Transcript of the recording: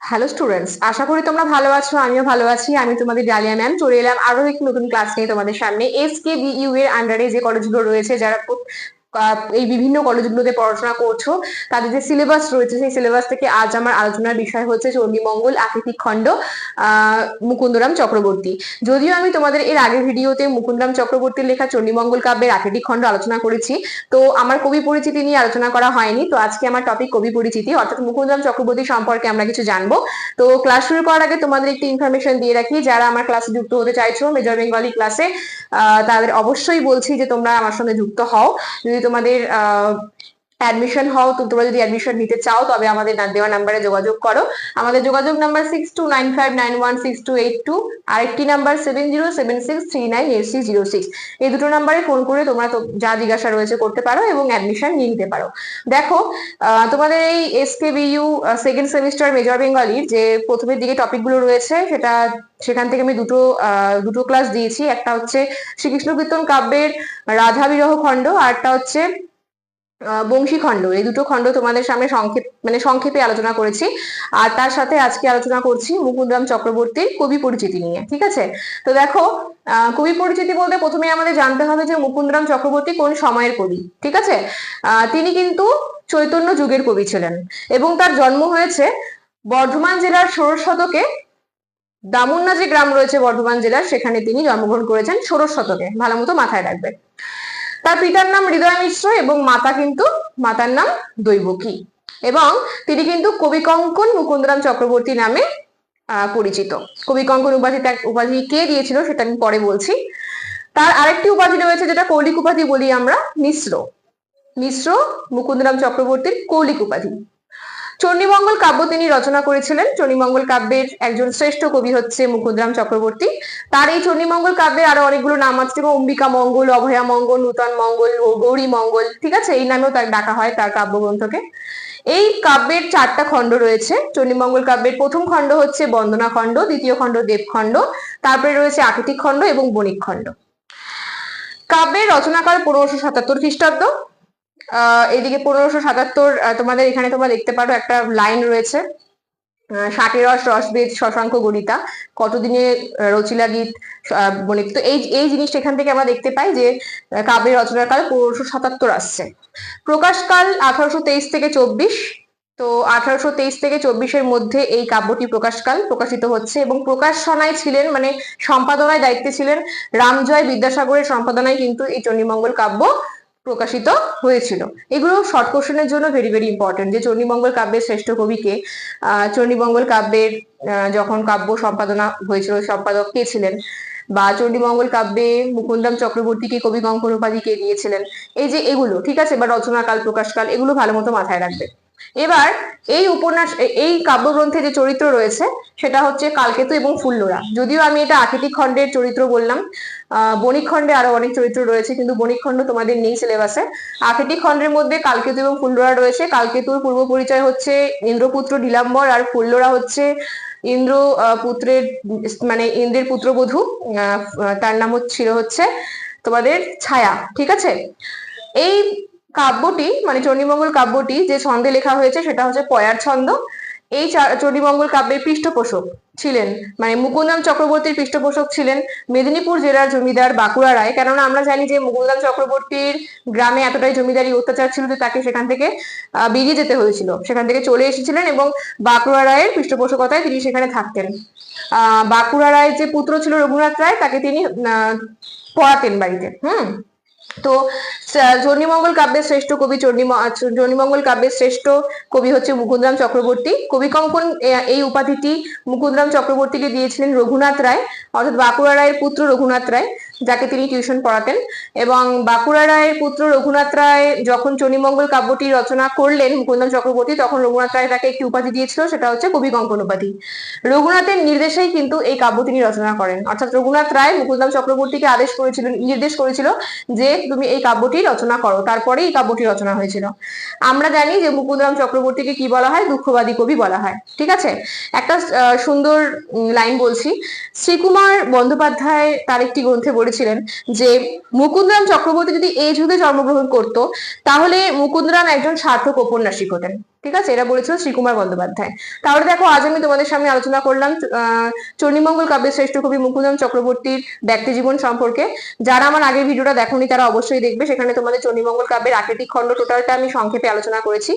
Hello students, আশা করি তোমরা ভালো আছো। আমিও ভালো আছি। আমি তোমাদের ডালিয়া ম্যাম চলে এলাম আরো একটি নতুন ক্লাস নিয়ে তোমাদের সামনে। এসকেবিইউ এর আন্ডারে যে কলেজগুলো রয়েছে, যারা এই বিভিন্ন কলেজগুলোতে পড়াশোনা করছো, তাদের যে সিলেবাস রয়েছে, সেই সিলেবাস থেকে আজ আমার আলোচনার বিষয় হচ্ছে চণ্ডীমঙ্গল আকৃতিক খণ্ড, মুকুন্দরাম চক্রবর্তী। যদিও আমি তোমাদের এর আগের ভিডিওতে মুকুন্দরাম চক্রবর্তীর লেখা চণ্ডীমঙ্গল কাব্যের আকৃতিক খণ্ড আলোচনা করেছি, তো আমার কবি পরিচিতি নিয়ে আলোচনা করা হয়নি। তো আজকে আমার টপিক কবি পরিচিতি, অর্থাৎ মুকুন্দরাম চক্রবর্তী সম্পর্কে আমরা কিছু জানবো। তো ক্লাস শুরু করার আগে তোমাদের একটি ইনফরমেশন দিয়ে রাখি, যারা আমার ক্লাসে যুক্ত হতে চাইছো মেজর বেঙ্গলি ক্লাসে, তাদের অবশ্যই বলছি যে তোমরা আমার সঙ্গে যুক্ত হও। যদি তোমাদের অ্যাডমিশন হও, তো তোমরা যদি অ্যাডমিশন নিতে চাও তবে আমাদের দেওয়া নাম্বারে যোগাযোগ করো। আমাদের যোগাযোগ নাম্বার 6295916282, আরেকটি নাম্বার 7076398606। এই দুটো নাম্বারে ফোন করে তোমরা যা জিজ্ঞাসা রয়েছে করতে পারো এবং অ্যাডমিশন নিয়ে নিতে পারো। দেখো, তোমাদের এই এসকেবিইউ সেকেন্ড সেমিস্টার মেজর বেঙ্গলির যে প্রথমের দিকে টপিকগুলো রয়েছে, সেখান থেকে আমি দুটো ক্লাস দিয়েছি। একটা হচ্ছে শ্রীকৃষ্ণ কীর্তন কাব্যের রাধা বিরহ খণ্ড, আর একটা হচ্ছে বংশী খণ্ড। এই দুটো খণ্ড তোমাদের সামনে সংক্ষেপে আলোচনা করেছি। আর তার সাথে আজকে আলোচনা করছি মুকুন্দরাম চক্রবর্তীর কবি পরিচিতি নিয়ে। ঠিক আছে, তো দেখো, কবি পরিচিতি বলতে প্রথমে আমাদের জানতে হবে যে মুকুন্দরাম চক্রবর্তী কোন সময়ের কবি। ঠিক আছে, তিনি কিন্তু চৈতন্য যুগের কবি ছিলেন এবং তার জন্ম হয়েছে বর্ধমান জেলার ষোড়শ শতকে। দামুন্না যে গ্রাম রয়েছে বর্ধমান জেলার, সেখানে তিনি জন্মগ্রহণ করেছেন ষোড়শ শতকে। ভালো মতো মাথায় রাখবে। তার পিতার নাম হৃদয় মিশ্র এবং মাতার নাম দৈবকী, এবং তিনি কিন্তু কবি কঙ্কন মুকুন্দরাম চক্রবর্তী নামে পরিচিত। কবি কঙ্কন উপাধি কে দিয়েছিল সেটা আমি পরে বলছি। তার আরেকটি উপাধি রয়েছে, যেটা কৌলিক উপাধি বলি আমরা, মিশ্র মুকুন্দরাম চক্রবর্তীর কৌলিক উপাধি। চণ্ডীমঙ্গল কাব্য তিনি রচনা করেছিলেন। চণ্ডীমঙ্গল কাব্যের একজন শ্রেষ্ঠ কবি হচ্ছে মুকুন্দরাম চক্রবর্তী। তার এই চণ্ডীমঙ্গল কাব্যে আরো অনেকগুলো নাম আছে, যেমন অম্বিকা মঙ্গল, অভয়া মঙ্গল, নূতন মঙ্গল, গৌরী মঙ্গল। ঠিক আছে, এই নামেও তার ডাকা হয় তার কাব্যগ্রন্থকে। এই কাব্যের 4টা খণ্ড রয়েছে। চণ্ডীমঙ্গল কাব্যের প্রথম খণ্ড হচ্ছে বন্দনা খণ্ড, দ্বিতীয় খণ্ড দেবখণ্ড, তারপরে রয়েছে আকৃতিক খণ্ড এবং বণিক খণ্ড। কাব্যের রচনাকাল 1577 খ্রিস্টাব্দ। এইদিকে 1577, তোমাদের এখানে তোমরা দেখতে পারো একটা লাইন রয়েছে, ষাটের রস রসবেদ শশাঙ্ক গণিতা, কতদিনে রচিলা গীত বণিত। তো এই জিনিসটা এখান থেকে আমরা দেখতে পাই যে কাব্যের রচনাকাল 1577 আসছে। প্রকাশকাল 1823 থেকে 24। তো 1823 থেকে 24-এর মধ্যে এই কাব্যটি প্রকাশিত হচ্ছে, এবং প্রকাশনায় ছিলেন, মানে সম্পাদনায় দায়িত্বে ছিলেন রামজয় বিদ্যাসাগরের সম্পাদনায় কিন্তু এই চণ্ডীমঙ্গল কাব্য প্রকাশিত হয়েছিল। এগুলো শর্ট কোশ্চেনের জন্য ভেরি ভেরি ইম্পর্টেন্ট, যে চণ্ডীমঙ্গল কাব্যের শ্রেষ্ঠ কবিকে, চণ্ডীমঙ্গল কাব্যের যখন কাব্য সম্পাদনা হয়েছিল সম্পাদক কে ছিলেন, বা চণ্ডীমঙ্গল কাব্যে মুকুন্দরাম চক্রবর্তীকে কবি কঙ্কন উপাধি কে দিয়েছিলেন, এই যে এগুলো, ঠিক আছে, বা রচনাকাল, প্রকাশকাল, এগুলো ভালো মতো মাথায় রাখবে। এবার এই কাব্যগ্রন্থে যে চরিত্র রয়েছে সেটা হচ্ছে কালকেতু এবং ফুল্লরা। যদিও আমি এটা আকৃতিক খণ্ডের চরিত্র বললাম, বণিক খণ্ডে আরো অনেক চরিত্র রয়েছে, কিন্তু বণিক খণ্ড তোমাদের নেই সিলেবাসে। আকৃতিক খণ্ডের মধ্যে কালকেতু এবং ফুল্লরা রয়েছে। কালকেতুর পূর্ব পরিচয় হচ্ছে ইন্দ্রপুত্র নীলাম্বর, আর ফুল্লরা হচ্ছে ইন্দ্রের পুত্রবধূ, তার নাম ছিল হচ্ছে তোমাদের ছায়া। ঠিক আছে, এই কাব্যটি, মানে চণ্ডীমঙ্গল কাব্যটি যে ছন্দে লেখা হয়েছে সেটা হচ্ছে পয়ার ছন্দ। এই চণ্ডীমঙ্গল কাব্যের পৃষ্ঠপোষক ছিলেন, মানে মুকুন্দরাম চক্রবর্তীর পৃষ্ঠপোষক ছিলেন মেদিনীপুর জেলার জমিদার বাঁকুড়া রায়। কেননা আমরা জানি যে মুকুন্দরাম চক্রবর্তীর গ্রামে এতটাই জমিদারি অত্যাচার ছিল যে তাকে সেখান থেকে বেরিয়ে যেতে হয়েছিল, সেখান থেকে চলে এসেছিলেন, এবং বাঁকুড়া রায়ের পৃষ্ঠপোষকতায় তিনি সেখানে থাকতেন। বাঁকুড়া রায়ের যে পুত্র ছিল রঘুনাথ রায়, তাকে তিনি পড়াতেন বাড়িতে। তো চণ্ডীমঙ্গল কাব্যের শ্রেষ্ঠ কবি চণ্ডীমঙ্গল কাব্যের শ্রেষ্ঠ কবি হচ্ছে মুকুন্দরাম চক্রবর্তী। কবি কঙ্কন এই উপাধিটি মুকুন্দরাম চক্রবর্তীকে দিয়েছিলেন রঘুনাথ রায়, অর্থাৎ বাঁকুড়া রায়ের পুত্র রঘুনাথ রায়, যাকে তিনি টিউশন পড়াতেন। এবং বাঁকুড়া রায়ের পুত্র রঘুনাথ রায় যখন চণ্ডীমঙ্গল কাব্যটি রচনা করলেন মুকুন্দরাম চক্রবর্তী, তখন রঘুনাথ রায় তাকে একটি উপাধি দিয়েছিল, সেটা হচ্ছে কবি কঙ্কন উপাধি। রঘুনাথের নির্দেশেই কিন্তু এই কাব্য তিনি রচনা করেন, অর্থাৎ রঘুনাথ রায় মুকুন্দরাম চক্রবর্তীকে নির্দেশ করেছিল যে তুমি এই কাব্যটি রচনা করো, তারপরে এই কাব্যটি রচনা হয়েছিল। আমরা জানি যে মুকুন্দরাম চক্রবর্তীকে কি বলা হয়, দুঃখবাদী কবি বলা হয়। ঠিক আছে, একটা সুন্দর লাইন বলছি। শ্রীকুমার বন্দ্যোপাধ্যায় তার একটি গ্রন্থে বলেছিলেন যে মুকুন্দরাম চক্রবর্তী যদি এই যুগে জন্মগ্রহণ করত, তাহলে মুকুন্দরাম একজন সার্থক ঔপন্যাসিক হতেন। ঠিক আছে, এটা বলেছিল শ্রীকুমার বন্দ্যোপাধ্যায়। তাহলে দেখো আজ আমি তোমাদের সামনে আলোচনা করলাম চণ্ডীমঙ্গল কাব্যের শ্রেষ্ঠ কবি মুকুন্দরাম চক্রবর্তীর ব্যক্তি জীবন সম্পর্কে। যারা আমার আগের ভিডিওটা দেখোনি তারা অবশ্যই দেখবে, সেখানে তোমাদের চণ্ডীমঙ্গল কাব্যের আকৃতিক খণ্ড টোটালটা আমি সংক্ষেপে আলোচনা করেছি।